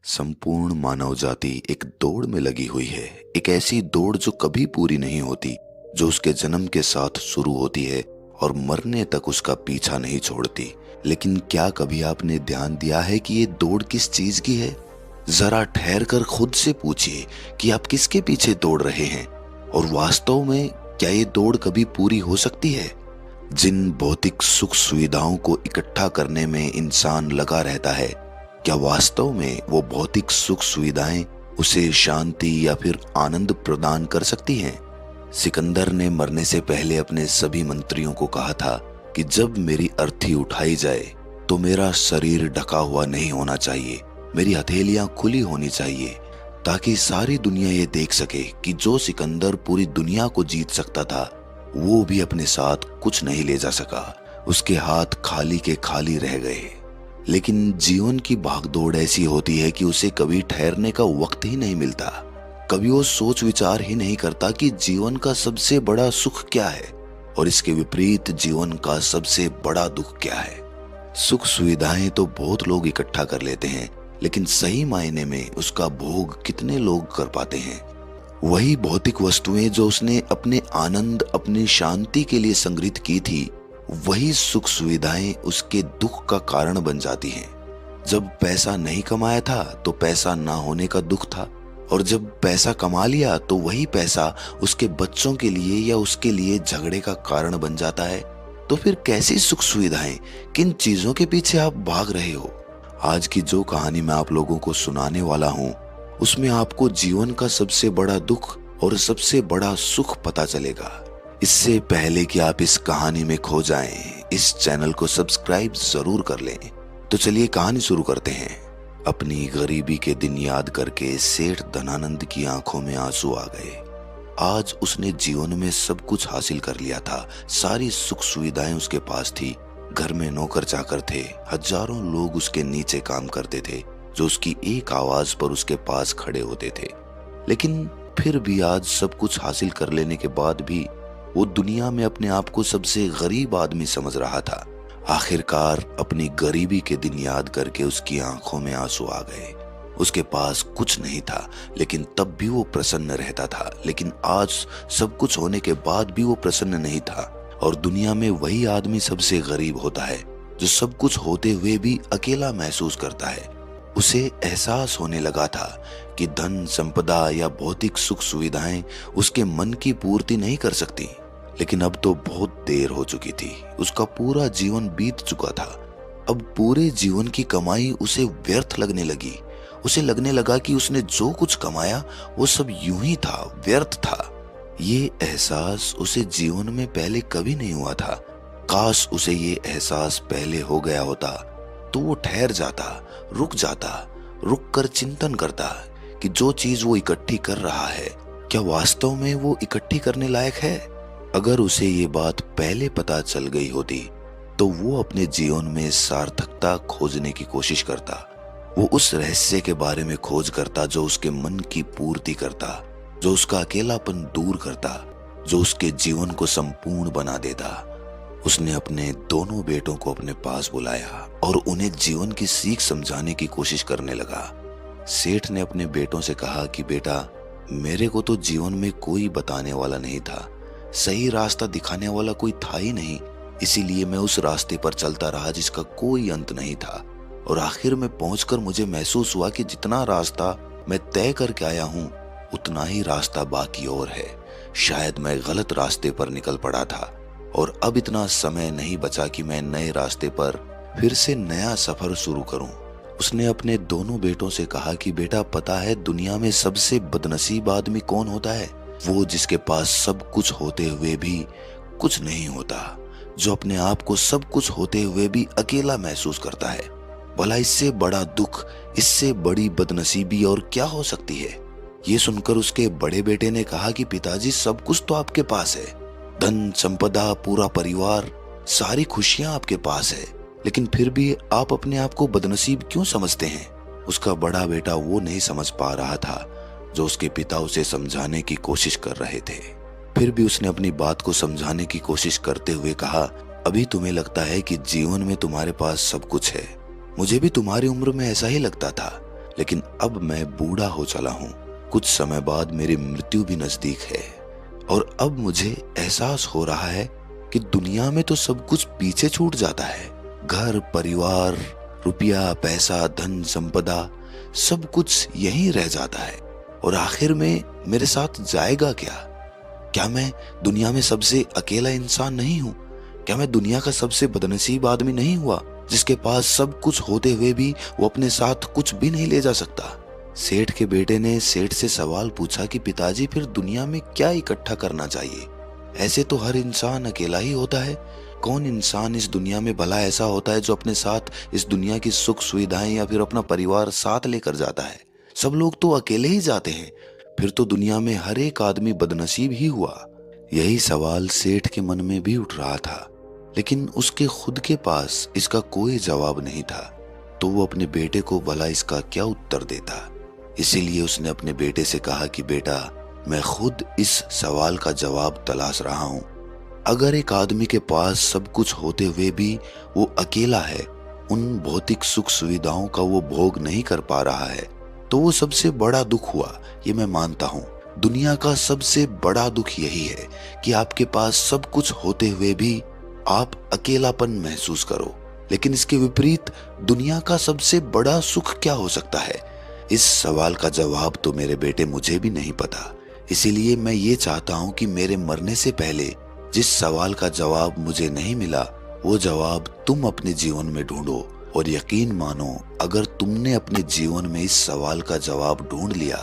संपूर्ण मानव जाति एक दौड़ में लगी हुई है। एक ऐसी दौड़ जो कभी पूरी नहीं होती, जो उसके जन्म के साथ शुरू होती है और मरने तक उसका पीछा नहीं छोड़ती। लेकिन क्या कभी आपने ध्यान दिया है कि ये दौड़ किस चीज की है? जरा ठहर कर खुद से पूछिए कि आप किसके पीछे दौड़ रहे हैं, और वास्तव में क्या ये दौड़ कभी पूरी हो सकती है? जिन भौतिक सुख सुविधाओं को इकट्ठा करने में इंसान लगा रहता है, क्या वास्तव में वो भौतिक सुख सुविधाएं उसे शांति या फिर आनंद प्रदान कर सकती हैं? सिकंदर ने मरने से पहले अपने सभी मंत्रियों को कहा था कि जब मेरी अर्थी उठाई जाए तो मेरा शरीर ढका हुआ नहीं होना चाहिए, मेरी हथेलियां खुली होनी चाहिए, ताकि सारी दुनिया ये देख सके कि जो सिकंदर पूरी दुनिया को जीत सकता था, वो भी अपने साथ कुछ नहीं ले जा सका। उसके हाथ खाली के खाली रह गए। लेकिन जीवन की भागदौड़ ऐसी होती है कि उसे कभी ठहरने का वक्त ही नहीं मिलता। कभी वो सोच विचार ही नहीं करता कि जीवन का सबसे बड़ा सुख क्या है और इसके विपरीत जीवन का सबसे बड़ा दुख क्या है। सुख सुविधाएं तो बहुत लोग इकट्ठा कर लेते हैं, लेकिन सही मायने में उसका भोग कितने लोग कर पाते हैं? वही भौतिक वस्तुएं जो उसने अपने आनंद, अपनी शांति के लिए संग्रहित की थी, वही सुख सुविधाएं उसके दुख का कारण बन जाती हैं। जब पैसा नहीं कमाया था तो पैसा ना होने का दुख था, और जब पैसा कमा लिया तो वही पैसा उसके बच्चों के लिए या उसके लिए झगड़े का कारण बन जाता है। तो फिर कैसी सुख सुविधाएं, किन चीजों के पीछे आप भाग रहे हो? आज की जो कहानी मैं आप लोगों को सुनाने वाला हूं, उसमें आपको जीवन का सबसे बड़ा दुख और सबसे बड़ा सुख पता चलेगा। इससे पहले कि आप इस कहानी में खो जाएं, इस चैनल को सब्सक्राइब जरूर कर लें। तो चलिए कहानी शुरू करते हैं। अपनी गरीबी के दिन याद करके सेठ धनानंद की आंखों में आंसू आ गए। आज उसने जीवन में सब कुछ हासिल कर लिया था। सारी सुख सुविधाएं उसके पास थी। घर में नौकर चाकर थे, हजारों लोग उसके नीचे काम करते थे, जो उसकी एक आवाज पर उसके पास खड़े होते थे। लेकिन फिर भी आज सब कुछ हासिल कर लेने के बाद भी वो दुनिया में अपने आप को सबसे गरीब आदमी समझ रहा था। आखिरकार अपनी गरीबी के दिन याद करके उसकी आंखों में आंसू आ गए। उसके पास कुछ नहीं था, लेकिन तब भी वो प्रसन्न रहता था। लेकिन आज सब कुछ होने के बाद भी वो प्रसन्न नहीं था। और दुनिया में वही आदमी सबसे गरीब होता है जो सब कुछ होते हुए भी अकेला महसूस करता है। उसे एहसास होने लगा था कि धन संपदा या भौतिक सुख सुविधाएं उसके मन की पूर्ति नहीं कर सकती। लेकिन अब तो बहुत देर हो चुकी थी। उसका पूरा जीवन बीत चुका था। अब पूरे जीवन की कमाई उसे व्यर्थ लगने लगी। उसे लगने लगा कि उसने जो कुछ कमाया वो सब यूं ही था, व्यर्थ था। ये एहसास उसे जीवन में पहले कभी नहीं हुआ था। काश उसे ये एहसास पहले हो गया होता तो वो ठहर जाता, रुक जाता, रुक कर चिंतन करता कि जो चीज वो इकट्ठी कर रहा है, क्या वास्तव में वो इकट्ठी करने लायक है? अगर उसे ये बात पहले पता चल गई होती तो वो अपने जीवन में सार्थकता खोजने की कोशिश करता। वो उस रहस्य के बारे में खोज करता जो उसके मन की पूर्ति करता, जो उसका अकेलापन दूर करता, जो उसके जीवन को संपूर्ण बना देता। उसने अपने दोनों बेटों को अपने पास बुलाया और उन्हें जीवन की सीख समझाने की कोशिश करने लगा। सेठ ने अपने बेटों से कहा कि बेटा, मेरे को तो जीवन में कोई बताने वाला नहीं था, सही रास्ता दिखाने वाला कोई था ही नहीं। इसीलिए मैं उस रास्ते पर चलता रहा जिसका कोई अंत नहीं था। और आखिर में पहुंचकर मुझे महसूस हुआ कि जितना रास्ता मैं तय करके आया हूं, उतना ही रास्ता बाकी और है। शायद मैं गलत रास्ते पर निकल पड़ा था और अब इतना समय नहीं बचा कि मैं नए रास्ते पर फिर से नया सफर शुरू करूं। उसने अपने दोनों बेटों से कहा कि बेटा, पता है दुनिया में सबसे बदनसीब आदमी कौन होता है? वो जिसके पास सब कुछ होते हुए भी कुछ नहीं होता, जो अपने आप को सब कुछ होते हुए भी अकेला महसूस करता है। भला इससे बड़ा दुख, इससे बड़ी बदनसीबी और क्या हो सकती है? ये सुनकर उसके बड़े बेटे ने कहा कि पिताजी, सब कुछ तो आपके पास है, धन संपदा, पूरा परिवार, सारी खुशियां आपके पास है, लेकिन फिर भी आप अपने आप को बदनसीब क्यों समझते हैं? उसका बड़ा बेटा वो नहीं समझ पा रहा था जो उसके पिता उसे समझाने की कोशिश कर रहे थे। फिर भी उसने अपनी बात को समझाने की कोशिश करते हुए कहा, अभी तुम्हें लगता है कि जीवन में तुम्हारे पास सब कुछ है। मुझे भी तुम्हारी उम्र में ऐसा ही लगता था। लेकिन अब मैं बूढ़ा हो चला हूँ। कुछ समय बाद मेरी मृत्यु भी नजदीक है और अब मुझे एहसास हो रहा है कि दुनिया में तो सब कुछ पीछे छूट जाता है। घर, परिवार, रुपया, पैसा, धन, संपदा, सब कुछ यहीं रह जाता है और आखिर में मेरे साथ जाएगा क्या? क्या मैं दुनिया में सबसे अकेला इंसान नहीं हूँ? क्या मैं दुनिया का सबसे बदनसीब आदमी नहीं हुआ जिसके पास सब कुछ होते हुए भी वो अपने साथ कुछ भी नहीं ले जा सकता? सेठ के बेटे ने सेठ से सवाल पूछा कि पिताजी, फिर दुनिया में क्या इकट्ठा करना चाहिए? ऐसे तो हर इंसान अकेला ही होता है। कौन इंसान इस दुनिया में भला ऐसा होता है जो अपने साथ इस दुनिया की सुख सुविधाएं या फिर अपना परिवार साथ लेकर जाता है? सब लोग तो अकेले ही जाते हैं। फिर तो दुनिया में हर एक आदमी बदनसीब ही हुआ। यही सवाल सेठ के मन में भी उठ रहा था, लेकिन उसके खुद के पास इसका कोई जवाब नहीं था। तो वो अपने बेटे को भला इसका क्या उत्तर देता? इसीलिए उसने अपने बेटे से कहा कि बेटा, मैं खुद इस सवाल का जवाब तलाश रहा हूँ। अगर एक आदमी के पास सब कुछ होते हुए भी वो अकेला है, उन भौतिक सुख सुविधाओं का वो भोग नहीं कर पा रहा है, तो वो सबसे बड़ा दुख हुआ, ये मैं मानता हूँ। दुनिया का सबसे बड़ा दुख यही है कि आपके पास सब कुछ होते हुए भी आप अकेलापन महसूस करो। लेकिन इसके विपरीत दुनिया का सबसे बड़ा सुख क्या हो सकता है? इस सवाल का जवाब तो मेरे बेटे मुझे भी नहीं पता। इसीलिए मैं ये चाहता हूँ कि मेरे मरने से पहले जिस सवाल का जवाब मुझे नहीं मिला, वो जवाब तुम अपने जीवन में ढूंढो। और यकीन मानो, अगर तुमने अपने जीवन में इस सवाल का जवाब ढूंढ लिया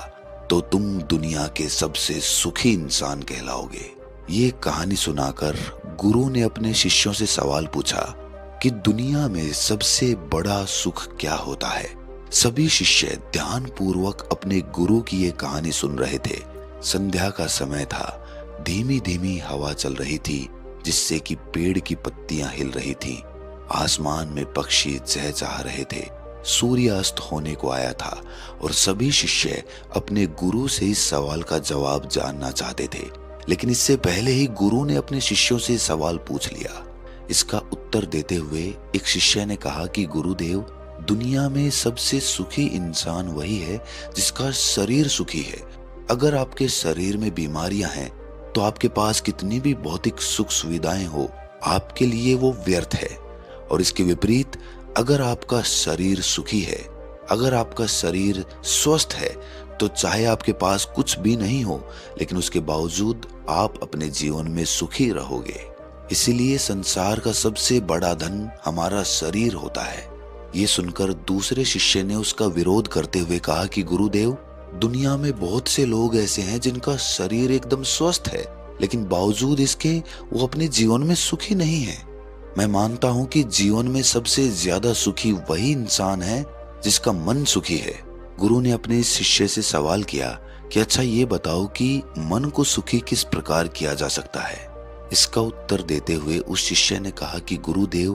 तो तुम दुनिया के सबसे सुखी इंसान कहलाओगे। ये कहानी सुनाकर गुरु ने अपने शिष्यों से सवाल पूछा कि दुनिया में सबसे बड़ा सुख क्या होता है। सभी शिष्य ध्यान पूर्वक अपने गुरु की ये कहानी सुन रहे थे। संध्या का समय था। धीमी धीमी हवा चल रही थी, जिससे कि पेड़ की पत्तियां हिल रही थीं। आसमान में पक्षी चहचहा रहे थे। सूर्यास्त होने को आया था और सभी शिष्य अपने गुरु से इस सवाल का जवाब जानना चाहते थे। लेकिन इससे पहले ही गुरु ने अपने शिष्यों से सवाल पूछ लिया। इसका उत्तर देते हुए एक शिष्य ने कहा कि गुरुदेव, दुनिया में सबसे सुखी इंसान वही है जिसका शरीर सुखी है। अगर आपके शरीर में बीमारियां हैं तो आपके पास कितनी भी भौतिक सुख सुविधाएं हो, आपके लिए वो व्यर्थ है। और इसके विपरीत, अगर आपका शरीर सुखी है, अगर आपका शरीर स्वस्थ है, तो चाहे आपके पास कुछ भी नहीं हो, लेकिन उसके बावजूद आप अपने जीवन में सुखी रहोगे। इसीलिए संसार का सबसे बड़ा धन हमारा शरीर होता है। ये सुनकर दूसरे शिष्य ने उसका विरोध करते हुए कहा कि गुरुदेव, दुनिया में बहुत से लोग ऐसे हैं जिनका शरीर एकदम स्वस्थ है, लेकिन बावजूद इसके वो अपने जीवन में सुखी नहीं है। मैं मानता हूँ कि जीवन में सबसे ज्यादा सुखी वही इंसान है जिसका मन सुखी है। गुरु ने अपने इस शिष्य से सवाल किया कि अच्छा ये बताओ कि मन को सुखी किस प्रकार किया जा सकता है। इसका उत्तर देते हुए उस शिष्य ने कहा कि गुरुदेव,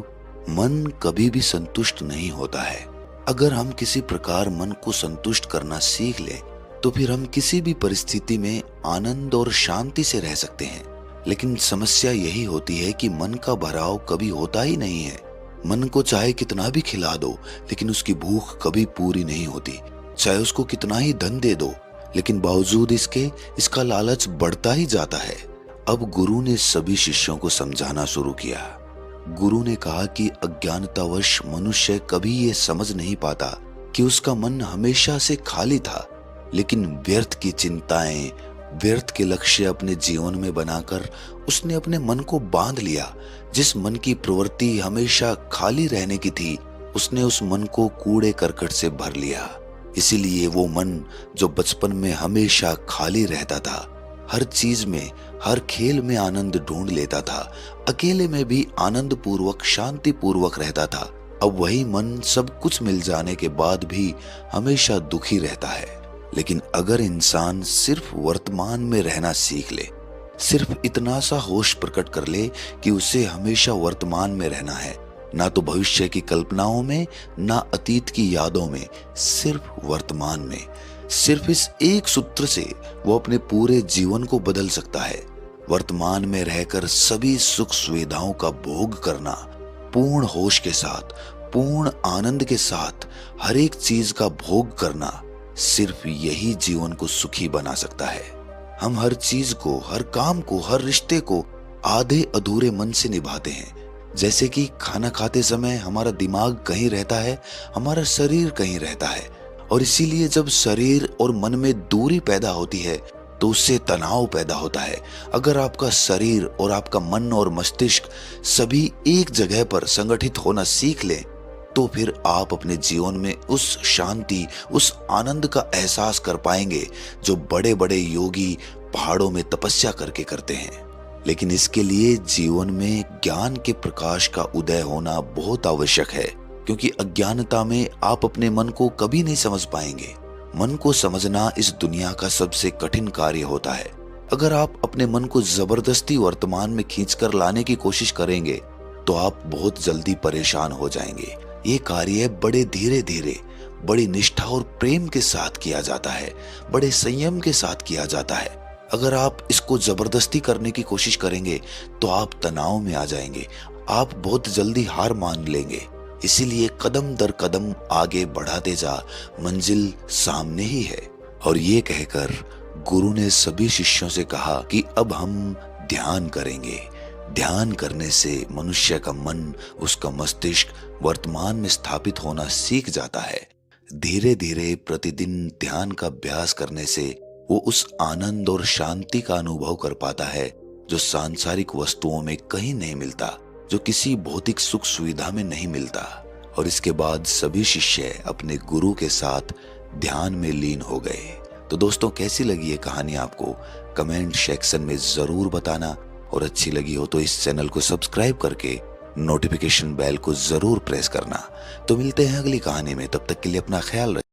मन कभी भी संतुष्ट नहीं होता है। अगर हम किसी प्रकार मन को संतुष्ट करना सीख लें तो फिर हम किसी भी परिस्थिति में आनंद और शांति से रह सकते हैं। लेकिन समस्या यही होती है कि मन का भराव कभी होता ही नहीं है। मन को चाहे कितना भी खिला दो, लेकिन उसकी भूख कभी पूरी नहीं होती। चाहे उसको कितना ही धन दे दो, लेकिन बावजूद इसके इसका लालच बढ़ता ही जाता है। अब गुरु ने सभी शिष्यों को समझाना शुरू किया। गुरु ने कहा कि अज्ञानतावश मनुष्य कभी ये समझ नहीं पाता कि उसका मन हमेशा से खाली था, लेकिन व्यर्थ की चिंताएं, व्यर्थ के लक्ष्य अपने जीवन में बनाकर उसने अपने मन को बांध लिया। जिस मन की प्रवृत्ति हमेशा खाली रहने की थी, उसने उस मन को कूड़े करकट से भर लिया। इसीलिए वो मन जो बचपन में हमेशा खाली रहता था, हर चीज में, हर खेल में आनंद ढूंढ लेता था, अकेले में भी आनंद पूर्वक, शांति पूर्वक रहता था, अब वही मन सब कुछ मिल जाने के बाद भी हमेशा दुखी रहता है। लेकिन अगर इंसान सिर्फ वर्तमान में रहना सीख ले, सिर्फ इतना सा होश प्रकट कर ले कि उसे हमेशा वर्तमान में रहना है, ना तो भविष्य की कल्पनाओं में, ना अतीत की यादों में, सिर्फ वर्तमान में, सिर्फ इस एक सूत्र से वो अपने पूरे जीवन को बदल सकता है। वर्तमान में रहकर सभी सुख सुविधाओं का भोग करना, पूर्ण होश के साथ, पूर्ण आनंद के साथ हर एक चीज का भोग करना, सिर्फ यही जीवन को सुखी बना सकता है। हम हर चीज को, हर काम को, हर रिश्ते को आधे अधूरे मन से निभाते हैं। जैसे कि खाना खाते समय हमारा दिमाग कहीं रहता है, हमारा शरीर कहीं रहता है, और इसीलिए जब शरीर और मन में दूरी पैदा होती है तो उससे तनाव पैदा होता है। अगर आपका शरीर और आपका मन और मस्तिष्क सभी एक जगह पर संगठित होना सीख लें, तो फिर आप अपने जीवन में उस शांति, उस आनंद का एहसास कर पाएंगे जो बड़े बड़े योगी पहाड़ों में तपस्या करके करते हैं। लेकिन इसके लिए जीवन में ज्ञान के प्रकाश का उदय होना बहुत आवश्यक है, क्योंकि अज्ञानता में आप अपने मन को कभी नहीं समझ पाएंगे। मन को समझना इस दुनिया का सबसे कठिन कार्य होता है। अगर आप अपने मन को जबरदस्ती वर्तमान में खींचकर लाने की कोशिश करेंगे तो आप बहुत जल्दी परेशान हो जाएंगे। ये कार्य बड़े धीरे धीरे, बड़ी निष्ठा और प्रेम के साथ किया जाता है, बड़े संयम के साथ किया जाता है। अगर आप इसको जबरदस्ती करने की कोशिश करेंगे तो आप तनाव में आ जाएंगे, आप बहुत जल्दी हार मान लेंगे। इसीलिए कदम दर कदम आगे बढ़ाते जा, मंजिल सामने ही है। और ये कहकर गुरु ने सभी शिष्यों से कहा कि अब हम ध्यान करेंगे। ध्यान करने से मनुष्य का मन, उसका मस्तिष्क वर्तमान में स्थापित होना सीख जाता है। धीरे धीरे प्रतिदिन ध्यान का अभ्यास करने से वो उस आनंद और शांति का अनुभव कर पाता है जो सांसारिक वस्तुओं में कहीं नहीं मिलता, जो किसी भौतिक सुख सुविधा में नहीं मिलता। और इसके बाद सभी शिष्य अपने गुरु के साथ ध्यान में लीन हो गए। तो दोस्तों, कैसी लगी ये कहानी आपको कमेंट सेक्शन में जरूर बताना, और अच्छी लगी हो तो इस चैनल को सब्सक्राइब करके नोटिफिकेशन बेल को जरूर प्रेस करना। तो मिलते हैं अगली कहानी में, तब तक के लिए अपना ख्याल रखें।